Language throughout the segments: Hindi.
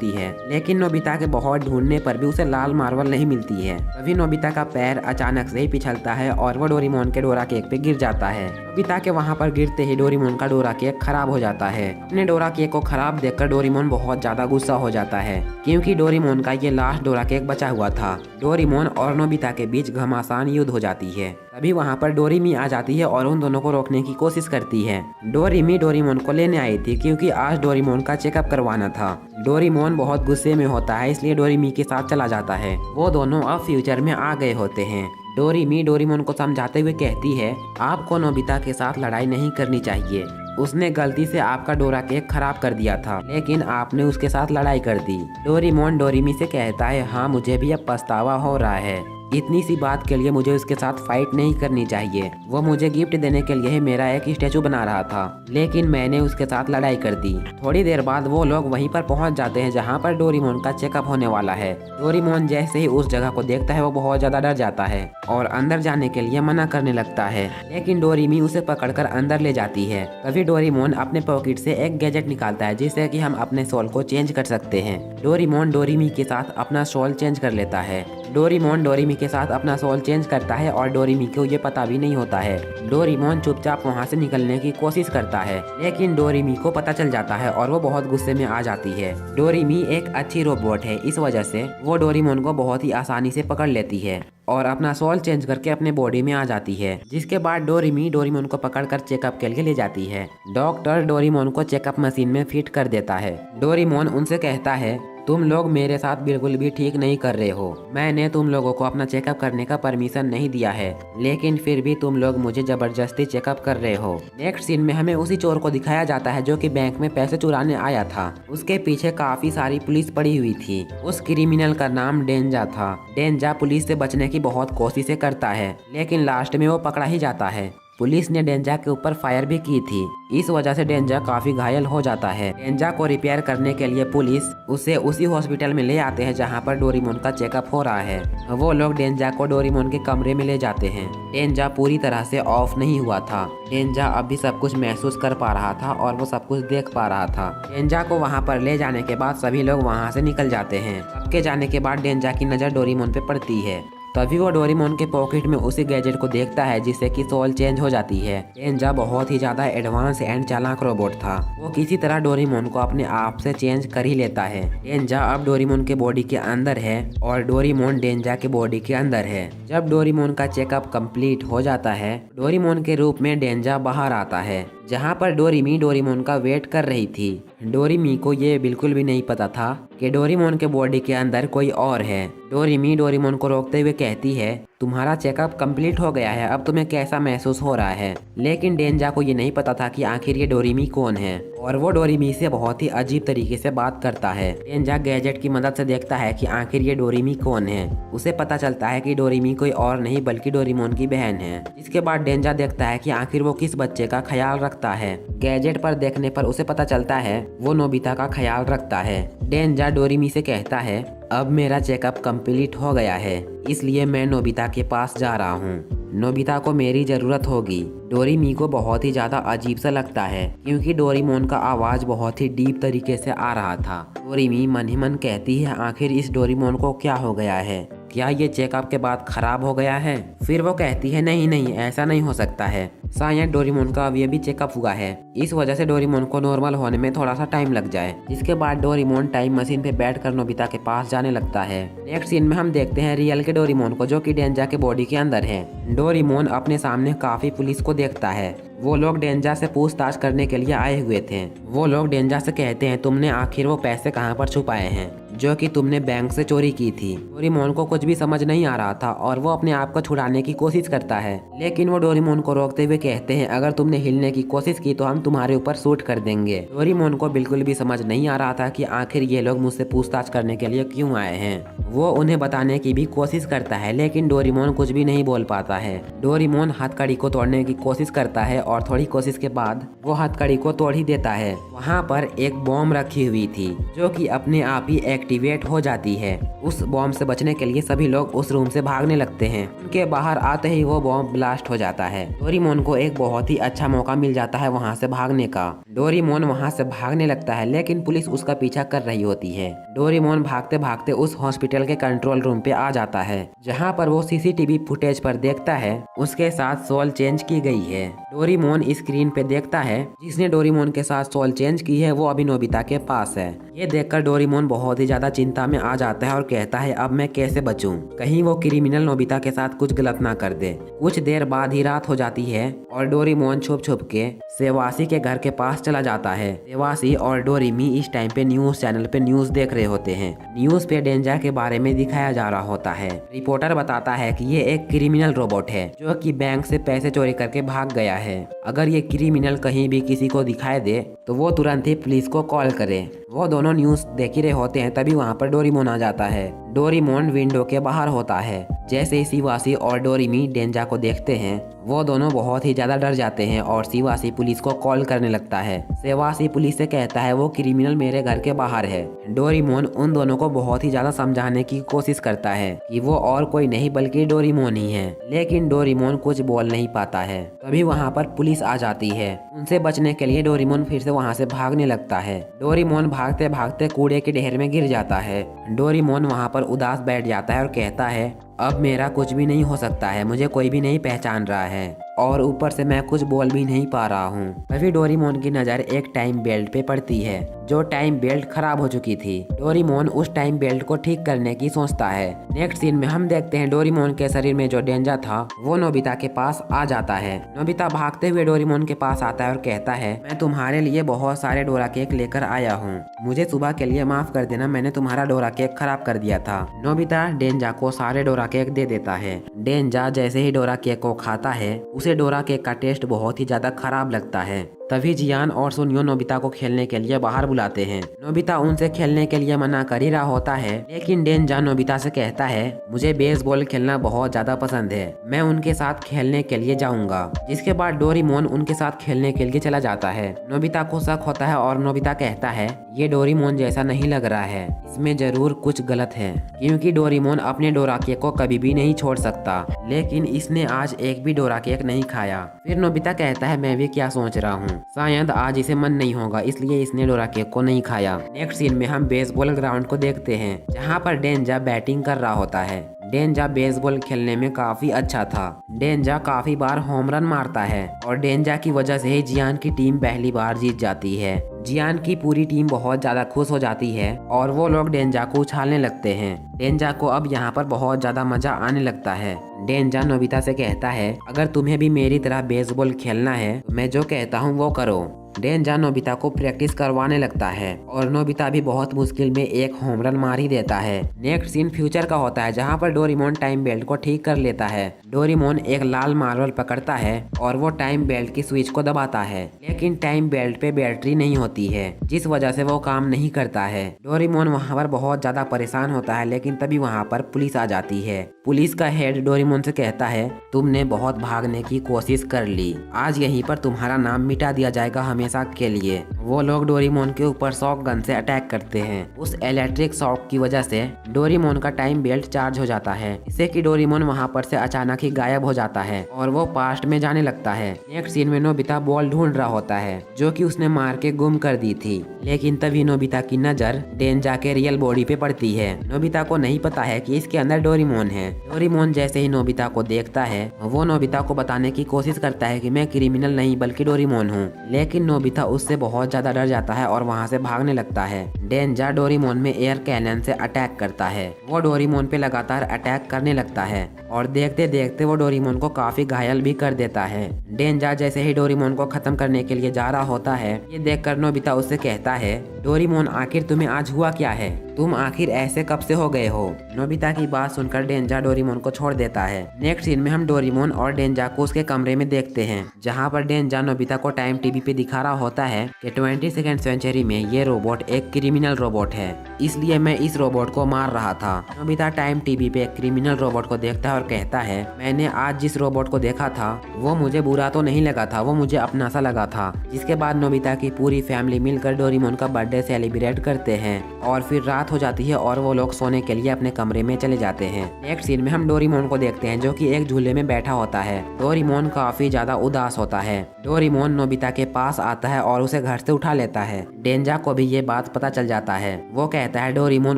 होती है, लेकिन नोबिता के बहुत ढूंढने पर भी उसे लाल मार्बल नहीं मिलती है। तभी नोबिता का पैर अचानक से ही फिसलता है और वो डोरेमोन के डोरा केक पे गिर जाता है। नोबिता के वहाँ पर गिरते ही डोरेमोन का डोरा केक खराब हो जाता है। अपने डोरा केक को खराब देखकर डोरेमोन बहुत ज्यादा गुस्सा हो जाता है, क्योंकि डोरेमोन का ये लास्ट डोरा केक बचा हुआ था। डोरेमोन और नोबिता के बीच घमासान युद्ध हो जाती है। तभी वहाँ पर डोरेमी आ जाती है और उन दोनों को रोकने की कोशिश करती है। डोरेमी डोरेमोन को लेने आई थी क्योंकि आज डोरेमोन का चेकअप करवाना था। डोरेमोन बहुत गुस्से में होता है, इसलिए डोरेमी के साथ चला जाता है। वो दोनों अब फ्यूचर में आ गए होते हैं। डोरेमी डोरेमोन को समझाते हुए कहती है, आपको नोबिता के साथ लड़ाई नहीं करनी चाहिए। उसने गलती से आपका डोरा केक खराब कर दिया था, लेकिन आपने उसके साथ लड़ाई कर दी। डोरेमोन डोरेमी से कहता है, हाँ मुझे भी अब पछतावा हो रहा है। इतनी सी बात के लिए मुझे उसके साथ फाइट नहीं करनी चाहिए। वो मुझे गिफ्ट देने के लिए मेरा एक स्टैचू बना रहा था, लेकिन मैंने उसके साथ लड़ाई कर दी। थोड़ी देर बाद वो लोग वहीं पर पहुंच जाते हैं जहां पर डोरेमोन का चेकअप होने वाला है। डोरेमोन जैसे ही उस जगह को देखता है वो बहुत ज्यादा डर जाता है और अंदर जाने के लिए मना करने लगता है, लेकिन डोरेमी उसे पकड़कर अंदर ले जाती है। तभी डोरेमोन अपने पॉकेट से एक गैजेट निकालता है जिससे कि हम अपने सोल को चेंज कर सकते हैं। डोरेमोन डोरेमी के साथ अपना सोल चेंज कर लेता है। डोरेमोन डोरेमी के साथ अपना सोल चेंज करता है और डोरेमी को ये पता भी नहीं होता है। डोरेमोन चुपचाप वहाँ से निकलने की कोशिश करता है, लेकिन डोरेमी को पता चल जाता है और वो बहुत गुस्से में आ जाती है। डोरेमी एक अच्छी रोबोट है, इस वजह से वो डोरेमोन को बहुत ही आसानी से पकड़ लेती है और अपना सोल चेंज करके अपने बॉडी में आ जाती है। जिसके बाद डोरेमी डोरेमोन को पकड़कर चेकअप के लिए ले जाती है। डॉक्टर डोरेमोन को चेकअप मशीन में फिट कर देता है। डोरेमोन उनसे कहता है, तुम लोग मेरे साथ बिल्कुल भी ठीक नहीं कर रहे हो। मैंने तुम लोगों को अपना चेकअप करने का परमिशन नहीं दिया है, लेकिन फिर भी तुम लोग मुझे जबरदस्ती चेकअप कर रहे हो। नेक्स्ट सीन में हमें उसी चोर को दिखाया जाता है जो कि बैंक में पैसे चुराने आया था। उसके पीछे काफी सारी पुलिस पड़ी हुई थी। उस क्रिमिनल का नाम डेंजा था। डेंजा पुलिस से बचने की बहुत कोशिशें करता है, लेकिन लास्ट में वो पकड़ा ही जाता है। पुलिस ने डेंजा के ऊपर फायर भी की थी, इस वजह से डेंजा काफी घायल हो जाता है। डेंजा को रिपेयर करने के लिए पुलिस उसे उसी हॉस्पिटल में ले आते हैं जहां पर डोरेमोन का चेकअप हो रहा है। वो लोग डेंजा को डोरेमोन के कमरे में ले जाते हैं। डेंजा पूरी तरह से ऑफ नहीं हुआ था। डेंजा अब भी सब कुछ महसूस कर पा रहा था और वो सब कुछ देख पा रहा था। डेंजा को वहाँ पर ले जाने के बाद सभी लोग वहाँ से निकल जाते हैं। सबके जाने के बाद डेंजा की नजर डोरेमोन पे पड़ती है। तभी वो डोरेमोन के पॉकेट में उसी गैजेट को देखता है जिससे कि सोल चेंज हो जाती है। डेंजा बहुत ही ज्यादा एडवांस एंड चालाक रोबोट था। वो किसी तरह डोरेमोन को अपने आप से चेंज कर ही लेता है। डेंजा अब डोरेमोन के बॉडी के अंदर है और डोरेमोन डेंजा के बॉडी के अंदर है। जब डोरेमोन का चेकअप कंप्लीट हो जाता है, डोरेमोन के रूप में डेंजा बाहर आता है, जहाँ पर डोरेमी डोरेमोन का वेट कर रही थी। डोरेमी को ये बिल्कुल भी नहीं पता था कि डोरेमोन के बॉडी के अंदर कोई और है। डोरेमी डोरेमोन को रोकते हुए कहती है, तुम्हारा चेकअप कंप्लीट हो गया है, अब तुम्हें कैसा महसूस हो रहा है। लेकिन डेंजा को ये नहीं पता था कि आखिर ये डोरेमी कौन है और वो डोरेमी से बहुत ही अजीब तरीके से बात करता है। डेंजा गैजेट की मदद से देखता है कि आखिर ये डोरेमी कौन है। उसे पता चलता है कि डोरेमी कोई और नहीं बल्कि डोरेमोन की बहन है। इसके बाद डेंजा देखता है कि आखिर वो किस बच्चे का ख्याल रखता है। गैजेट पर देखने पर उसे पता चलता है वो नोबिता का ख्याल रखता है। डेंजा डोरेमी से कहता है, अब मेरा चेकअप कंप्लीट हो गया है, इसलिए मैं नोबिता के पास जा रहा हूँ। नोबिता को मेरी जरूरत होगी। डोरेमी को बहुत ही ज्यादा अजीब सा लगता है क्योंकि डोरेमोन का आवाज बहुत ही डीप तरीके से आ रहा था। डोरेमी मन ही मन कहती है, आखिर इस डोरेमोन को क्या हो गया है? क्या ये चेकअप के बाद खराब हो गया है? फिर वो कहती है, नहीं नहीं, ऐसा नहीं हो सकता है, शायद डोरेमोन का अभी अभी चेकअप हुआ है, इस वजह से डोरेमोन को नॉर्मल होने में थोड़ा सा टाइम लग जाए। जिसके बाद डोरेमोन टाइम मशीन पे बैठकर नोबिता के पास जाने लगता है। नेक्स्ट सीन में हम देखते हैं रियल के डोरेमोन को, जो कि डेंजा के बॉडी के अंदर है। डोरेमोन अपने सामने काफी पुलिस को देखता है। वो लोग डेंजा से पूछताछ करने के लिए आए हुए थे। वो लोग डेंजा से कहते हैं, तुमने आखिर वो पैसे कहाँ पर छुपाए हैं जो कि तुमने बैंक से चोरी की थी। डोरेमोन को कुछ भी समझ नहीं आ रहा था और वो अपने आप को छुड़ाने की कोशिश करता है, लेकिन वो डोरेमोन को रोकते हुए कहते हैं, अगर तुमने हिलने की कोशिश की तो हम तुम्हारे ऊपर शूट कर देंगे। डोरेमोन को बिल्कुल भी समझ नहीं आ रहा था कि आखिर ये लोग मुझसे पूछताछ करने के लिए क्यों आए हैं। वो उन्हें बताने की भी कोशिश करता है, लेकिन डोरेमोन कुछ भी नहीं बोल पाता है। डोरेमोन हथकड़ी को तोड़ने की कोशिश करता है और थोड़ी कोशिश के बाद वो हथकड़ी को तोड़ ही देता है। वहाँ पर एक बॉम्ब रखी हुई थी जो कि अपने आप ही एक्टिवेट हो जाती है। उस बॉम्ब से बचने के लिए सभी लोग उस रूम से भागने लगते हैं। उनके बाहर आते ही वो बॉम्ब ब्लास्ट हो जाता है। डोरेमोन को एक बहुत ही अच्छा मौका मिल जाता है वहाँ से भागने का। डोरेमोन वहाँ से भागने लगता है लेकिन पुलिस उसका पीछा कर रही होती है। डोरेमोन भागते भागते उस हॉस्पिटल के कंट्रोल रूम पे आ जाता है जहाँ पर वो सीसीटीवी फुटेज पर देखता है उसके साथ सोल चेंज की गई है। डोरेमोन स्क्रीन पे देखता है जिसने डोरेमोन के साथ सोल चेंज की है वो अभी नोबिता के पास है। ये देखकर डोरेमोन बहुत ही ज्यादा चिंता में आ जाता है और कहता है अब मैं कैसे बचूं, कहीं वो क्रिमिनल नोबिता के साथ कुछ गलत ना कर दे। कुछ देर बाद ही रात हो जाती है और डोरेमोन छुप छुप के सेवासी के घर के पास चला जाता है। सेवासी और डोरेमी इस टाइम पे न्यूज चैनल पे न्यूज देख रहे होते हैं। न्यूज पे डेंजा के बारे में दिखाया जा रहा होता है। रिपोर्टर बताता है कि ये एक क्रिमिनल रोबोट है जो कि बैंक से पैसे चोरी करके भाग गया है। अगर ये क्रिमिनल कहीं भी किसी को दिखाई दे तो वो तुरंत ही पुलिस को कॉल करे। वो दोनों न्यूज देख ही रहे होते हैं तभी वहाँ पर डोरेमोन आ जाता है। डोरेमोन विंडो के बाहर होता है। जैसे ही शिवासी और डोरेमी डेंजा को देखते हैं वो दोनों बहुत ही ज्यादा डर जाते हैं और शिवासी पुलिस को कॉल करने लगता है। शिवासी पुलिस से कहता है वो क्रिमिनल मेरे घर के बाहर है। डोरेमोन उन दोनों को बहुत ही ज्यादा समझाने की कोशिश करता है कि वो और कोई नहीं बल्कि डोरेमोन ही है, लेकिन डोरेमोन कुछ बोल नहीं पाता है। तभी वहाँ पर पुलिस आ जाती है। उनसे बचने के लिए डोरेमोन फिर से वहाँ से भागने लगता है। डोरेमोन भागते भागते कूड़े के ढेर में गिर जाता है। डोरेमोन वहाँ पर उदास बैठ जाता है और कहता है अब मेरा कुछ भी नहीं हो सकता है, मुझे कोई भी नहीं पहचान रहा है और ऊपर से मैं कुछ बोल भी नहीं पा रहा हूँ। तभी डोरेमोन की नज़र एक टाइम बेल्ट पे पड़ती है जो टाइम बेल्ट खराब हो चुकी थी। डोरेमोन उस टाइम बेल्ट को ठीक करने की सोचता है। नेक्स्ट सीन में हम देखते हैं डोरेमोन के शरीर में जो डेंजा था वो नोबिता के पास आ जाता है। नोबिता भागते हुए डोरेमोन के पास आता है और कहता है मैं तुम्हारे लिए बहुत सारे डोरा केक लेकर आया हूँ, मुझे सुबह के लिए माफ कर देना, मैंने तुम्हारा डोरा केक खराब कर दिया था। नोबिता डेंजा को सारे डोरा केक दे देता है। डेंजा जैसे ही डोरा केक को खाता है उसे डोरा केक का टेस्ट बहुत ही ज्यादा खराब लगता है। तभी जियान और सुनियो नोबिता को खेलने के लिए बाहर बुलाते हैं। नोबिता उनसे खेलने के लिए मना कर ही रहा होता है लेकिन डेंजा नोबिता से कहता है मुझे बेसबॉल खेलना बहुत ज्यादा पसंद है, मैं उनके साथ खेलने के लिए जाऊंगा। जिसके बाद डोरेमोन उनके साथ खेलने के लिए चला जाता है। नोबिता को शक होता है और नोबिता कहता है ये डोरेमोन जैसा नहीं लग रहा है, इसमें जरूर कुछ गलत है क्योंकि डोरेमोन अपने डोरा केक को कभी भी नहीं छोड़ सकता, लेकिन इसने आज एक भी डोरा केक नहीं खाया। फिर नोबिता कहता है मैं भी क्या सोच रहा हूँ, शायद आज इसे मन नहीं होगा इसलिए इसने डोरा केक को नहीं खाया। नेक्स्ट सीन में हम बेसबॉल ग्राउंड को देखते हैं जहाँ पर डेंजा बैटिंग कर रहा होता है। डेंजा बेसबॉल खेलने में काफी अच्छा था। डेंजा काफी बार होम रन मारता है और डेंजा की वजह से ही जियान की टीम पहली बार जीत जाती है। जियान की पूरी टीम बहुत ज्यादा खुश हो जाती है और वो लोग डेंजा को उछालने लगते हैं। डेंजा को अब यहाँ पर बहुत ज्यादा मजा आने लगता है। डेंजा नोबिता से कहता है अगर तुम्हें भी मेरी तरह बेसबॉल खेलना है तो मैं जो कहता हूँ वो करो। डेंजा नोबिता को प्रैक्टिस करवाने लगता है और नोबिता भी बहुत मुश्किल में एक होम रन मार ही देता है। नेक्स्ट सीन फ्यूचर का होता है जहाँ पर डोरेमोन टाइम बेल्ट को ठीक कर लेता है। डोरेमोन एक लाल मार्बल पकड़ता है और वो टाइम बेल्ट की स्विच को दबाता है, लेकिन टाइम बेल्ट पे बैटरी नहीं होती है जिस वजह से वो काम नहीं करता है। डोरेमोन वहाँ पर बहुत ज्यादा परेशान होता है लेकिन तभी वहाँ पर पुलिस आ जाती है। पुलिस का हेड डोरेमोन से कहता है तुमने बहुत भागने की कोशिश कर ली, आज यहीं पर तुम्हारा नाम मिटा दिया जाएगा हमेशा के लिए। वो लोग डोरेमोन के ऊपर शॉक गन से अटैक करते हैं। उस इलेक्ट्रिक शॉक की वजह से डोरेमोन का टाइम बेल्ट चार्ज हो जाता है, इससे कि डोरेमोन वहां पर से अचानक ही गायब हो जाता है और वो पास्ट में जाने लगता है। नेक्स्ट सीन में नोबिता बॉल ढूंढ रहा होता है जो कि उसने मार के गुम कर दी थी, लेकिन तभी नोबिता की नजर डेंजा के रियल बॉडी पे पड़ती है। नोबिता को नहीं पता है कि इसके अंदर डोरेमोन है। डोरेमोन जैसे ही नोबिता को देखता है वो नोबिता को बताने की कोशिश करता है कि मैं क्रिमिनल नहीं बल्कि डोरेमोन हूँ, लेकिन नोबिता उससे बहुत ज्यादा डर जाता है और वहाँ से भागने लगता है। डेंजा डोरेमोन में एयर कैनन से अटैक करता है। वो डोरेमोन पे लगातार अटैक करने लगता है और देखते देखते वो डोरेमोन को काफी घायल भी कर देता है। डेंजा जैसे ही डोरेमोन को खत्म करने के लिए जा रहा होता है ये देखकर नोबिता उससे कहता है डोरेमोन आखिर तुम्हें आज हुआ क्या है, तुम आखिर ऐसे कब से हो गए हो। नोबिता की बात सुनकर डेंजा डोरेमोन को छोड़ देता है। नेक्स्ट सीन में हम डोरेमोन और डेंजा को उसके कमरे में देखते हैं जहाँ पर डेंजा नोबिता को टाइम टीवी पे दिखा रहा होता है कि 22वीं सेंचुरी में ये रोबोट एक क्रिमिनल रोबोट है, इसलिए मैं इस रोबोट को मार रहा था। नोबिता टाइम टीवी पे एक क्रिमिनल रोबोट को देखता है और कहता है मैंने आज जिस रोबोट को देखा था वो मुझे बुरा तो नहीं लगा था, वो मुझे अपना सा लगा था। जिसके बाद नोबिता की पूरी फैमिली मिलकर डोरेमोन का बर्थडे सेलिब्रेट करते हैं और फिर रात रात हो जाती है और वो लोग सोने के लिए अपने कमरे में चले जाते हैं। नेक्स्ट सीन में हम डोरेमोन को देखते हैं जो कि एक झूले में बैठा होता है। डोरेमोन काफी ज्यादा उदास होता है। डोरेमोन नोबिता के पास आता है और उसे घर से उठा लेता है। डेंजा को भी ये बात पता चल जाता है। वो कहता है डोरेमोन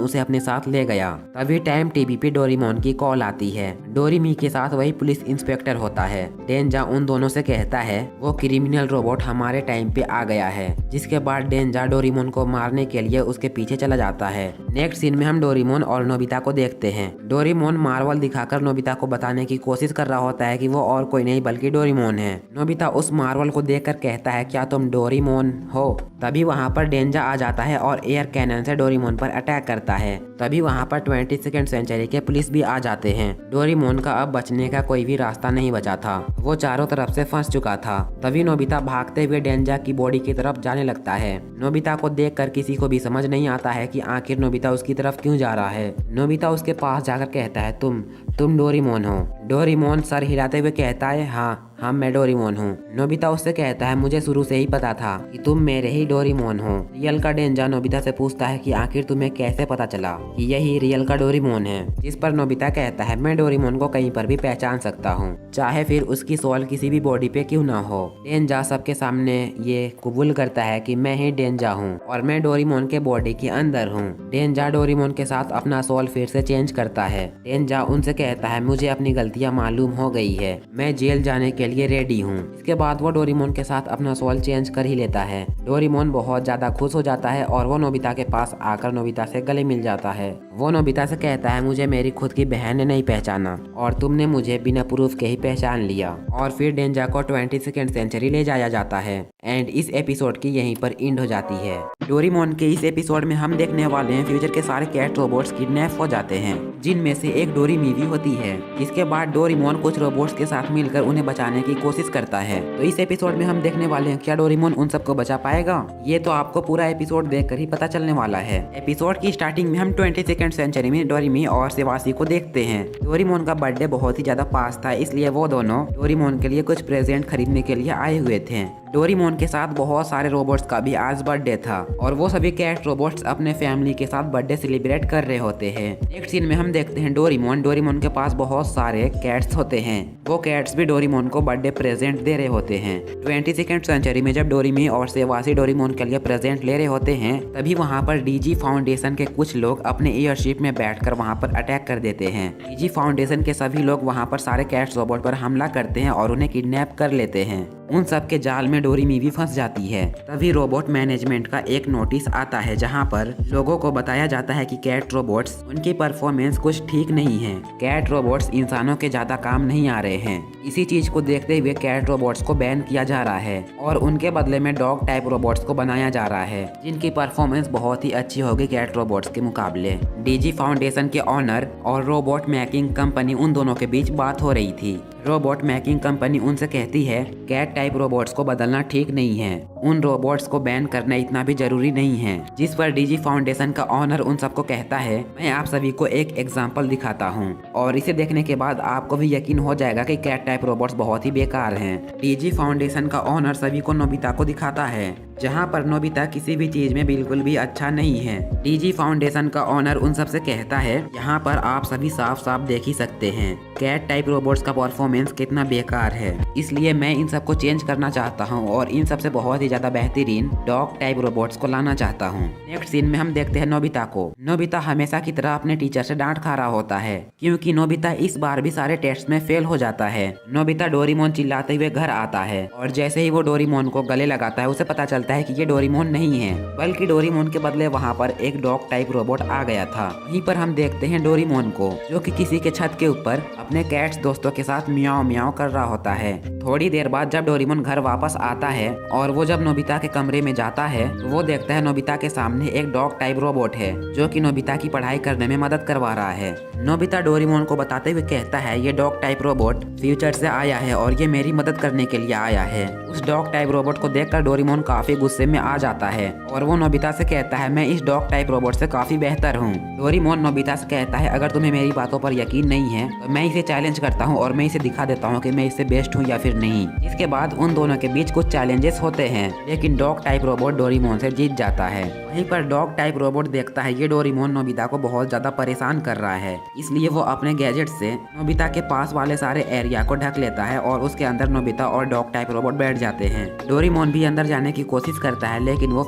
उसे अपने साथ ले गया। तभी टाइम टीवी पे डोरेमोन की कॉल आती है। डोरेमी के साथ वही पुलिस इंस्पेक्टर होता है। डेंजा उन दोनों से कहता है वो क्रिमिनल रोबोट हमारे टाइम पे आ गया है, जिसके बाद डेंजा डोरेमोन को मारने के लिए उसके पीछे चला जाता है। नेक्स्ट सीन में हम डोरेमोन और नोबिता को देखते हैं। डोरेमोन मार्वल दिखाकर नोबिता को बताने की कोशिश कर रहा होता है कि वो और कोई नहीं बल्कि डोरेमोन है। नोबिता उस मार्वल को देखकर कहता है क्या तुम डोरेमोन हो? तभी वहाँ पर डेंजा आ जाता है और एयर कैनन से डोरेमोन पर अटैक करता है। तभी वहाँ पर 22nd सेंचुरी के पुलिस भी आ जाते हैं। डोरेमोन का अब बचने का कोई भी रास्ता नहीं बचा था, वो चारों तरफ से फंस चुका था। तभी नोबिता भागते हुए डेंजा की बॉडी की तरफ जाने लगता है। नोबिता को देखकर किसी को भी समझ नहीं आता है कि आखिर नोबिता उसकी तरफ क्यों जा रहा है। नोबिता उसके पास जाकर कहता है तुम डोरेमोन हो? डोरेमोन सर हिलाते हुए कहता है हाँ मैं डोरेमोन हूँ। नोबिता उससे कहता है मुझे शुरू से ही पता था कि तुम मेरे ही डोरेमोन हो। रियल का डेंजा नोबिता से पूछता है कि आखिर तुम्हें कैसे पता चला कि यही रियल का डोरेमोन है, जिस पर नोबिता कहता है मैं डोरेमोन को कहीं पर भी पहचान सकता हूँ, चाहे फिर उसकी सोल किसी भी बॉडी पे क्यों ना हो। डेंजा सबके सामने ये कबूल करता है कि मैं ही डेंजा हूँ और मैं डोरेमोन के बॉडी के अंदर हूँ। डेंजा डोरेमोन के साथ अपना सोल फिर से चेंज करता है। डेंजा उनसे कहता है मुझे अपनी गलतियाँ मालूम हो गई है, मैं जेल जाने के लिए रेडी हूँ। इसके बाद वो डोरेमोन के साथ अपना सोल चेंज कर ही लेता है। डोरेमोन बहुत ज्यादा खुश हो जाता है और वो नोबिता के पास आकर नोबिता से गले मिल जाता है। वो नोबिता से कहता है मुझे मेरी खुद की बहन ने नहीं पहचाना और तुमने मुझे बिना प्रूफ के ही पहचान लिया। और फिर डेंजा को 22nd सेंचुरी ले जाया जाता है एंड इस एपिसोड की यहीं पर एंड हो जाती है। डोरेमोन के इस एपिसोड में हम देखने वाले हैं फ्यूचर के सारे कैट रोबोट्स किडनैप हो जाते हैं, जिनमें से एक डोरेमी भी होती है। जिसके बाद डोरेमोन कुछ रोबोट्स के साथ मिलकर उन्हें बचाने की कोशिश करता है। तो इस एपिसोड में हम देखने वाले हैं क्या डोरेमोन उन सबको बचा पाएगा? ये तो आपको पूरा एपिसोड देखकर ही पता चलने वाला है। एपिसोड की स्टार्टिंग में हम 22nd सेंचुरी में डोरेमी और सेवासी को देखते हैं। डोरेमोन का बर्थडे बहुत ही ज्यादा पास था, इसलिए वो दोनों डोरेमोन के लिए कुछ प्रेजेंट खरीदने के लिए आए हुए थे। डोरेमोन के साथ बहुत सारे रोबोट्स का भी आज बर्थडे था और वो सभी कैट रोबोट्स अपने फैमिली के साथ बर्थडे सेलिब्रेट कर रहे होते हैं। नेक्स्ट सीन में हम देखते हैं डोरेमोन के पास बहुत सारे कैट्स होते हैं। वो कैट्स भी डोरेमोन को बर्थडे प्रेजेंट दे रहे होते हैं। 22nd सेंचुरी में जब डोरेमी और सेवासी डोरेमोन के लिए प्रेजेंट ले रहे होते हैं, तभी वहाँ पर डीजी फाउंडेशन के कुछ लोग अपने एयरशिप में बैठकर वहाँ पर अटैक कर देते हैं। डीजी फाउंडेशन के सभी लोग वहाँ पर सारे कैट्स रोबोट पर हमला करते हैं और उन्हें किडनैप कर लेते हैं। उन सब के जाल में डोरेमी भी फंस जाती है। तभी रोबोट मैनेजमेंट का एक नोटिस आता है जहां पर लोगों को बताया जाता है कि कैट रोबोट्स उनकी परफॉर्मेंस कुछ ठीक नहीं है। कैट रोबोट्स इंसानों के ज्यादा काम नहीं आ रहे हैं। इसी चीज को देखते हुए कैट रोबोट्स को बैन किया जा रहा है और उनके बदले में डॉग टाइप रोबोट्स को बनाया जा रहा है, जिनकी परफॉर्मेंस बहुत ही अच्छी होगी कैट रोबोट्स के मुकाबले। डीजी फाउंडेशन के ऑनर और रोबोट मेकिंग कंपनी उन दोनों के बीच बात हो रही थी। रोबोट मेकिंग कंपनी उनसे कहती है कैट टाइप रोबोट्स को बदलना ठीक नहीं है, उन रोबोट्स को बैन करना इतना भी जरूरी नहीं है। जिस पर डीजी फाउंडेशन का ऑनर उन सबको कहता है मैं आप सभी को एक एग्जांपल दिखाता हूँ और इसे देखने के बाद आपको भी यकीन हो जाएगा कि कैट टाइप रोबोट्स बहुत ही बेकार हैं। डीजी फाउंडेशन का ऑनर सभी को नोबिता को दिखाता है, जहाँ पर नोबिता किसी भी चीज में बिल्कुल भी अच्छा नहीं है। डीजी फाउंडेशन का ऑनर उन सबसे कहता है यहाँ पर आप सभी साफ साफ देख ही सकते हैं कैट टाइप रोबोट्स का परफॉर्मेंस कितना बेकार है, इसलिए मैं इन सबको चेंज करना चाहता हूँ और इन सबसे बहुत ही ज्यादा बेहतरीन डॉग टाइप रोबोट्स को लाना चाहता हूँ। नेक्स्ट सीन में हम देखते हैं नोबिता को। नोबिता हमेशा की तरह अपने टीचर से डांट खा रहा होता है क्योंकि नोबिता इस बार भी सारे टेस्ट में फेल हो जाता है। नोबिता डोरेमोन चिल्लाते हुए घर आता है और जैसे ही वो डोरेमोन को गले लगाता है उसे पता चलता है कि ये डोरेमोन नहीं है बल्कि डोरेमोन के बदले वहाँ पर एक डॉग टाइप रोबोट आ गया था। वहीं पर हम देखते हैं डोरेमोन को जो कि किसी के छत के ऊपर अपने कैट्स दोस्तों के साथ म्याओ म्याओ कर रहा होता है। थोड़ी देर बाद जब डोरेमोन घर वापस आता है और वो जब नोबिता के कमरे में जाता है तो वो देखता है नोबिता के सामने एक डॉग टाइप रोबोट है जो कि नोबिता की पढ़ाई करने में मदद करवा रहा है। नोबिता डोरेमोन को बताते हुए कहता है ये डॉग टाइप रोबोट फ्यूचर से आया है और ये मेरी मदद करने के लिए आया है। उस डॉग टाइप रोबोट को देखकर डोरेमोन काफी गुस्से में आ जाता है और वो नोबिता से कहता है मैं इस डॉग टाइप रोबोट से काफी बेहतर हूँ। डोरेमोन नोबिता से कहता है अगर तुम्हें मेरी बातों पर यकीन नहीं है तो मैं इसे चैलेंज करता हूँ और मैं इसे दिखा देता हूँ कि मैं इससे बेस्ट हूँ या फिर नहीं। इसके बाद उन दोनों के बीच कुछ चैलेंजेस होते हैं लेकिन डॉग टाइप रोबोट डोरेमोन से जीत जाता है। वहीं पर डॉग टाइप रोबोट देखता है ये डोरेमोन नोबिता को बहुत ज्यादा परेशान कर रहा है, इसलिए वो अपने गैजेट से नोबिता के पास वाले सारे एरिया को ढक लेता है और उसके अंदर नोबिता और डॉग टाइप रोबोट बैठ जाते हैं। डोरेमोन भी अंदर जाने की कोशिश करता है लेकिन वो